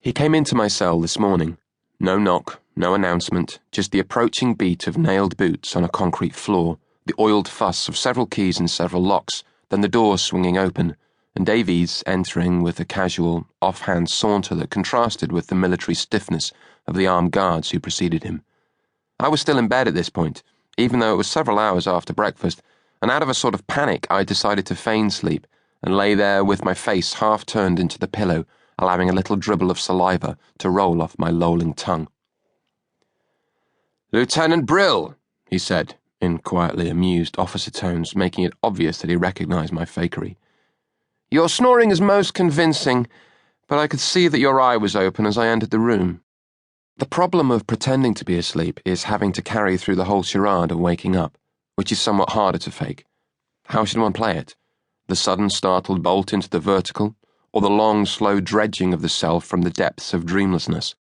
He came into my cell this morning. No knock, no announcement, just the approaching beat of nailed boots on a concrete floor, the oiled fuss of several keys and several locks, then the door swinging open, and Davies entering with a casual, off-hand saunter that contrasted with the military stiffness of the armed guards who preceded him. I was still in bed at this point, even though it was several hours after breakfast, and out of a sort of panic I decided to feign sleep and lay there with my face half turned into the pillow, allowing a little dribble of saliva to roll off my lolling tongue. "Lieutenant Brill," he said, in quietly amused officer tones, making it obvious that he recognized my fakery. "Your snoring is most convincing, but I could see that your eye was open as I entered the room. The problem of pretending to be asleep is having to carry through the whole charade of waking up, which is somewhat harder to fake. How should one play it? The sudden startled bolt into the vertical, or the long, slow dredging of the self from the depths of dreamlessness?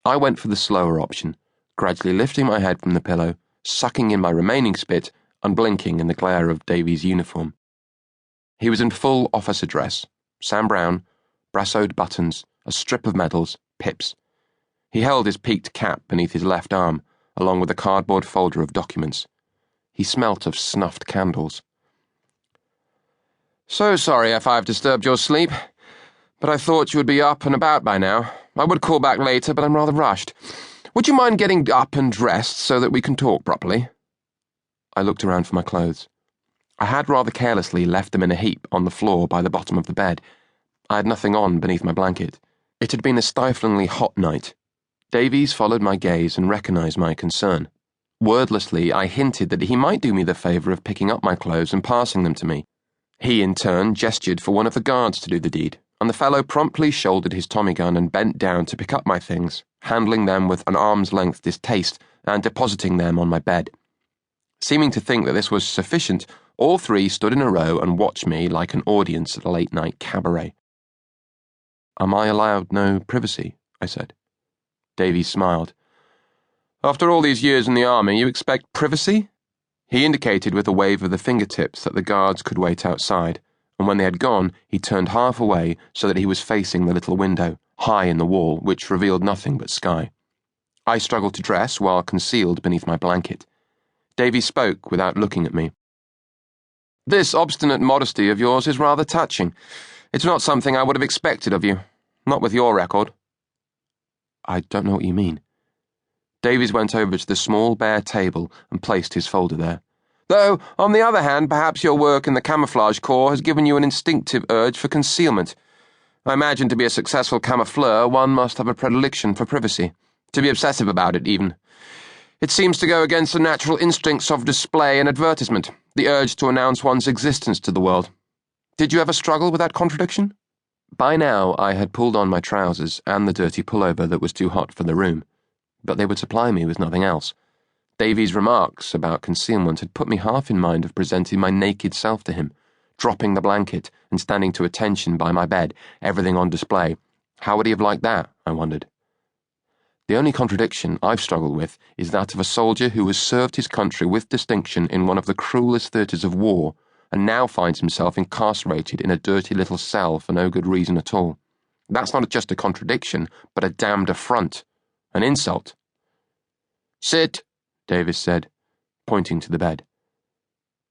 I went for the slower option, gradually lifting my head from the pillow, sucking in my remaining spit, and blinking in the glare of Davies' uniform. He was in full officer dress, Sam Brown, brassoed buttons, a strip of medals, pips. He held his peaked cap beneath his left arm, along with a cardboard folder of documents. He smelt of snuffed candles. "So sorry if I've disturbed your sleep, but I thought you would be up and about by now. I would call back later, but I'm rather rushed. Would you mind getting up and dressed so that we can talk properly?" I looked around for my clothes. I had rather carelessly left them in a heap on the floor by the bottom of the bed. I had nothing on beneath my blanket. It had been a stiflingly hot night. Davies followed my gaze and recognized my concern. Wordlessly, I hinted that he might do me the favor of picking up my clothes and passing them to me. He, in turn, gestured for one of the guards to do the deed, and the fellow promptly shouldered his Tommy gun and bent down to pick up my things, handling them with an arm's-length distaste and depositing them on my bed. Seeming to think that this was sufficient, all three stood in a row and watched me like an audience at a late-night cabaret. "Am I allowed no privacy?" I said. Davies smiled. "After all these years in the army, you expect privacy?" He indicated with a wave of the fingertips that the guards could wait outside, and when they had gone, he turned half away so that he was facing the little window, high in the wall, which revealed nothing but sky. I struggled to dress while concealed beneath my blanket. Davies spoke without looking at me. "This obstinate modesty of yours is rather touching. It's not something I would have expected of you, not with your record." "I don't know what you mean." Davies went over to the small bare table and placed his folder there. "Though, on the other hand, perhaps your work in the camouflage corps has given you an instinctive urge for concealment. I imagine to be a successful camoufleur, one must have a predilection for privacy, to be obsessive about it, even. It seems to go against the natural instincts of display and advertisement, the urge to announce one's existence to the world. Did you ever struggle with that contradiction?" By now, I had pulled on my trousers and the dirty pullover that was too hot for the room, but they would supply me with nothing else. Davies' remarks about concealment had put me half in mind of presenting my naked self to him, dropping the blanket and standing to attention by my bed, everything on display. How would he have liked that, I wondered. The only contradiction I've struggled with is that of a soldier who has served his country with distinction in one of the cruelest theatres of war and now finds himself incarcerated in a dirty little cell for no good reason at all. That's not just a contradiction, but a damned affront. An insult. "Sit," Davies said, pointing to the bed.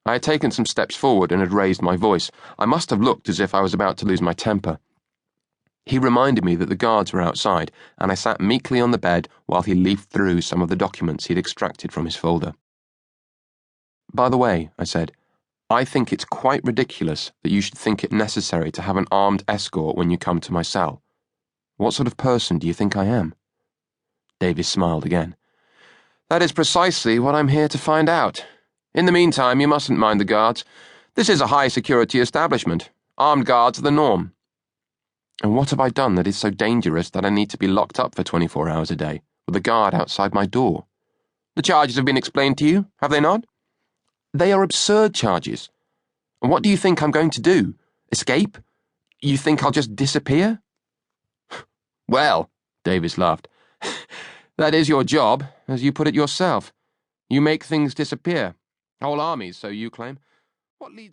I had taken some steps forward and had raised my voice. I must have looked as if I was about to lose my temper. He reminded me that the guards were outside, and I sat meekly on the bed while he leafed through some of the documents he'd extracted from his folder. "By the way," I said, "I think it's quite ridiculous that you should think it necessary to have an armed escort when you come to my cell. What sort of person do you think I am?" Davies smiled again. "That is precisely what I'm here to find out. In the meantime, you mustn't mind the guards. This is a high-security establishment. Armed guards are the norm." "And what have I done that is so dangerous that I need to be locked up for 24 hours a day, with a guard outside my door?" "The charges have been explained to you, have they not?" "They are absurd charges. And what do you think I'm going to do? Escape? You think I'll just disappear?" "Well," Davies laughed, "that is your job, as you put it yourself. You make things disappear. Whole armies, so you claim. What leads